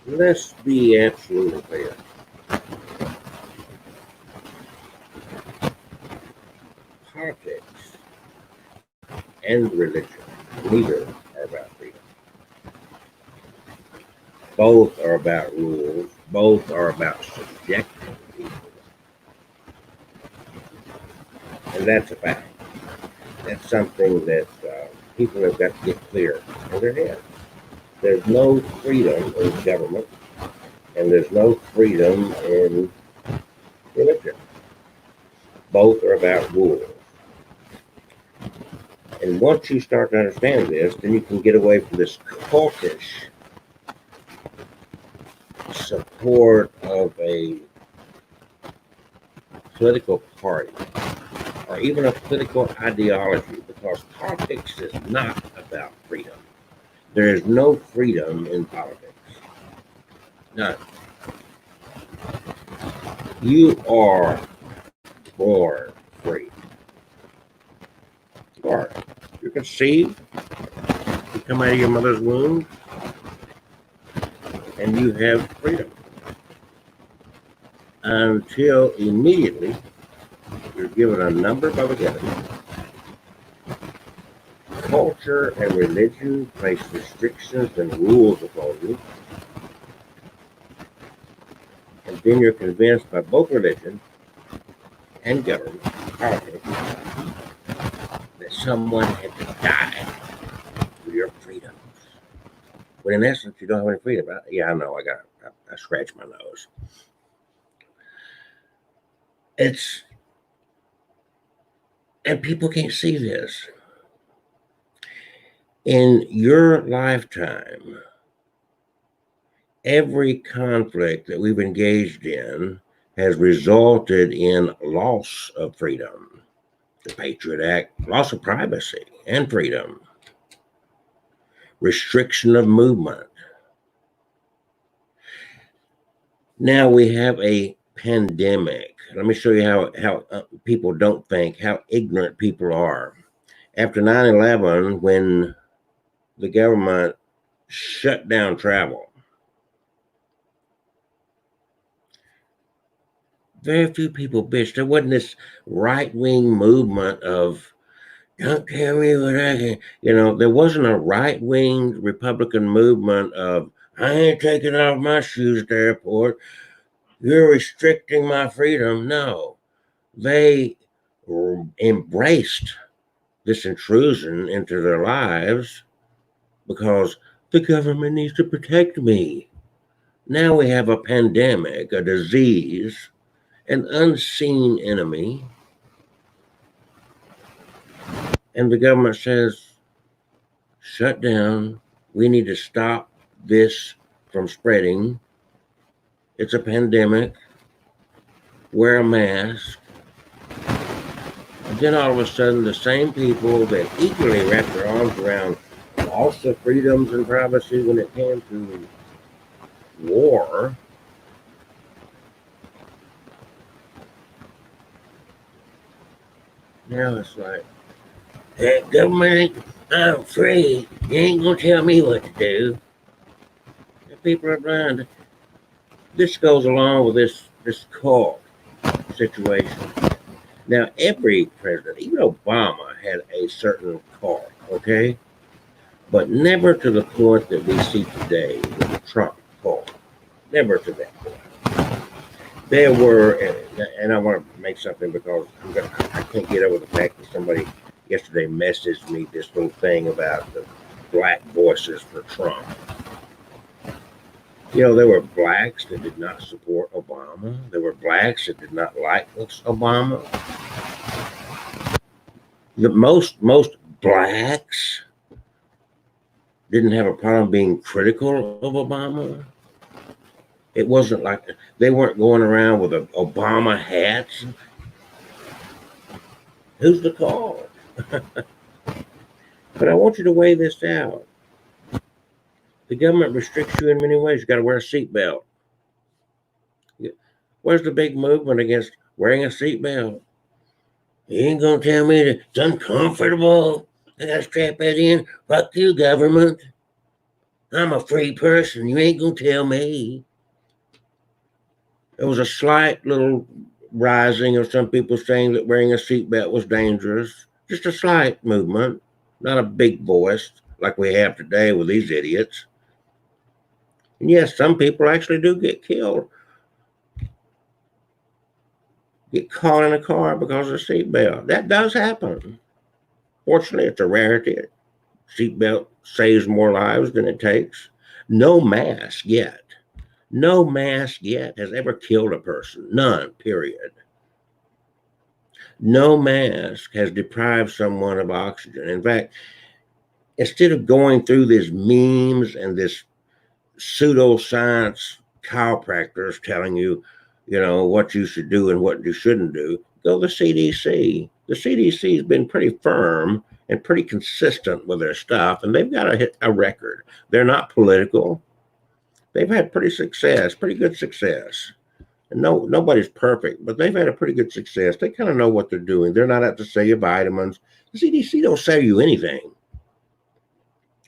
Let's be absolutely clear. Politics and religion, neither are about freedom. Both are about rules. Both are about subjecting people. And that's a fact. That's something that people have got to get clear in their head. There's no freedom in government, and there's no freedom in religion. Both are about rules. And once you start to understand this, then you can get away from this cultish support of a political party or even a political ideology, because politics is not about freedom. There is no freedom in politics. None. You are born free. You are. You're conceived. You come out of your mother's womb, and you have freedom until immediately you're given a number by the government. Culture and religion place restrictions and rules upon you, and then you're convinced by both religion and government, politics, that someone had to die for your freedoms. When in essence, you don't have any freedom. Yeah, I know. I scratch my nose. And people can't see this. In your lifetime, every conflict that we've engaged in has resulted in loss of freedom. The Patriot Act, loss of privacy and freedom, restriction of movement. Now we have a pandemic. Let me show you how people don't think, how ignorant people are. After 9/11, when the government shut down travel, very few people bitched. There wasn't this right-wing movement of, don't tell me what I can, there wasn't a right-wing Republican movement of, I ain't taking off my shoes at the airport. You're restricting my freedom. No, they embraced this intrusion into their lives because the government needs to protect me. Now we have a pandemic, a disease, an unseen enemy, and the government says, shut down. We need to stop this from spreading. It's a pandemic. Wear a mask. And then all of a sudden, the same people that equally wrapped their arms around loss of freedoms and privacy when it came to war, now it's like, hey, government, I'm free. You ain't gonna tell me what to do. And people are blind. This goes along with this cult situation. Now, every president, even Obama, had a certain cult, okay? But never to the point that we see today with the Trump cult. Never to that point. There were, and I want to make something because I can't get over the fact that somebody yesterday messaged me this little thing about the black voices for Trump. There were blacks that did not support Obama. There were blacks that did not like Obama. Most blacks didn't have a problem being critical of Obama. It wasn't like they weren't going around with Obama hats. Who's the cause? But I want you to weigh this out. The government restricts you in many ways. You got to wear a seatbelt. Where's the big movement against wearing a seatbelt? You ain't gonna tell me that it's uncomfortable. I gotta strap that in. Fuck you, government. I'm a free person. You ain't gonna tell me. There was a slight little rising of some people saying that wearing a seatbelt was dangerous. Just a slight movement, not a big voice like we have today with these idiots. And yes, some people actually do get killed, get caught in a car because of a seatbelt. That does happen. Fortunately, it's a rarity. Seatbelt saves more lives than it takes. No mask yet. No mask yet has ever killed a person. None, period. No mask has deprived someone of oxygen. In fact, instead of going through these memes and this pseudoscience chiropractors telling you, what you should do and what you shouldn't do, go to the CDC. The CDC has been pretty firm and pretty consistent with their stuff, and they've got a record. They're not political. They've had pretty good success. And nobody's perfect, but they've had a pretty good success. They kind of know what they're doing. They're not out to sell you vitamins. The CDC don't sell you anything.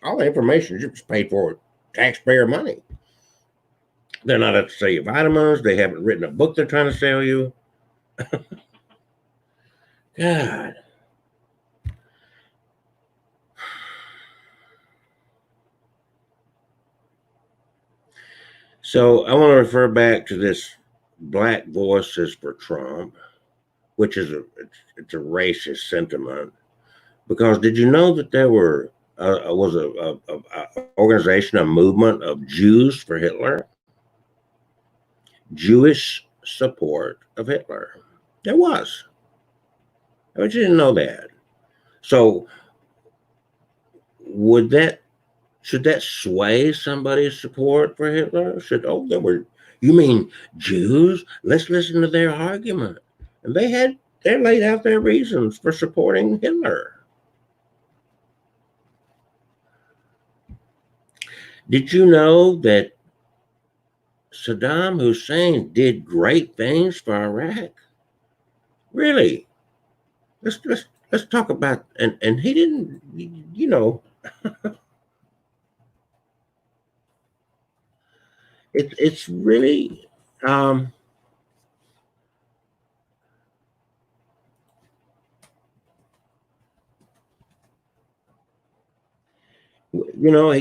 All the information is just paid for with taxpayer money. They're not out to sell you vitamins. They haven't written a book they're trying to sell you. God. So I want to refer back to this Black Voices for Trump, which is it's a racist sentiment. Because did you know that there was a organization, a movement of Jews for Hitler, Jewish support of Hitler? There was. I bet you didn't know that. So should that sway somebody's support for Hitler? You mean Jews? Let's listen to their argument. And they laid out their reasons for supporting Hitler. Did you know that Saddam Hussein did great things for Iraq? Really? Let's talk about and he didn't, it's really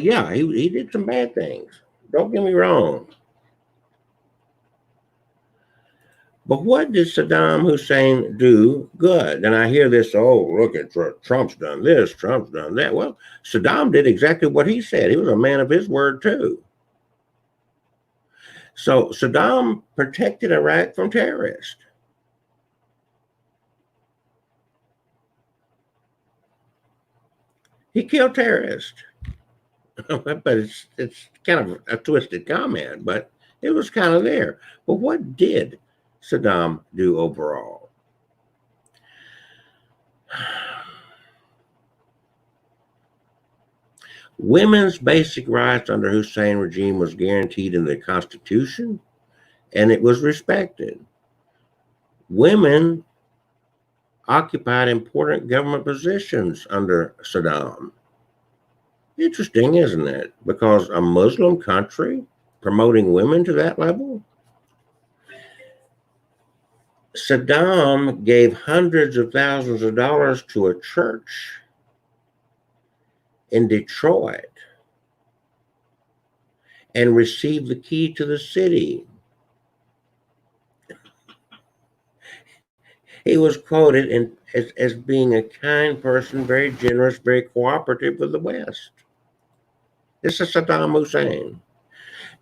yeah, he did some bad things. Don't get me wrong. But what did Saddam Hussein do good? And I hear this, look at Trump's done this, Trump's done that. Well, Saddam did exactly what he said. He was a man of his word, too. So Saddam protected Iraq from terrorists. He killed terrorists. But it's kind of a twisted comment, but it was kind of there. But what did Saddam do overall? Women's basic rights under Hussein regime was guaranteed in the Constitution, and it was respected. Women occupied important government positions under Saddam. Interesting, isn't it? Because a Muslim country promoting women to that level? Saddam gave hundreds of thousands of dollars to a church in Detroit and received the key to the city. He was quoted as being a kind person, very generous, very cooperative with the West. This is Saddam Hussein.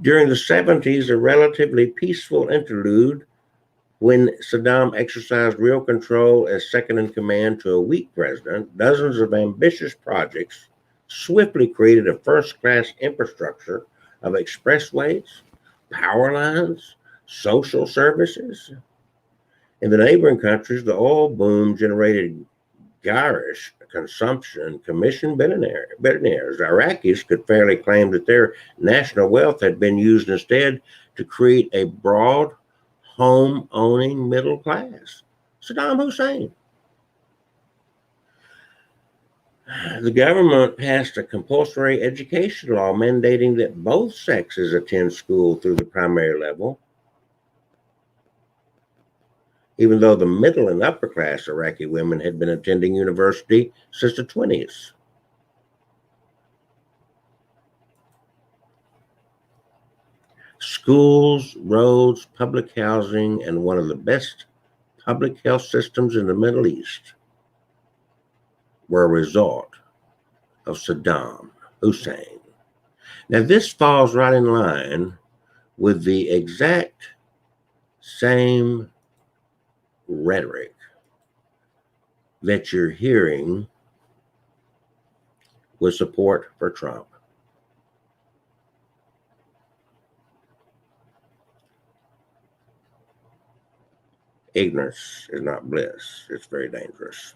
During the 70s, a relatively peaceful interlude when Saddam exercised real control as second in command to a weak president, dozens of ambitious projects swiftly created a first-class infrastructure of expressways, power lines, social services. In the neighboring countries, the oil boom generated garish consumption and commissioned billionaires. Iraqis could fairly claim that their national wealth had been used instead to create a broad, home-owning middle class. Saddam Hussein. The government passed a compulsory education law mandating that both sexes attend school through the primary level, even though the middle and upper class Iraqi women had been attending university since the 20s. Schools, roads, public housing, and one of the best public health systems in the Middle East were a result of Saddam Hussein. Now, this falls right in line with the exact same rhetoric that you're hearing with support for Trump. Ignorance is not bliss. It's very dangerous.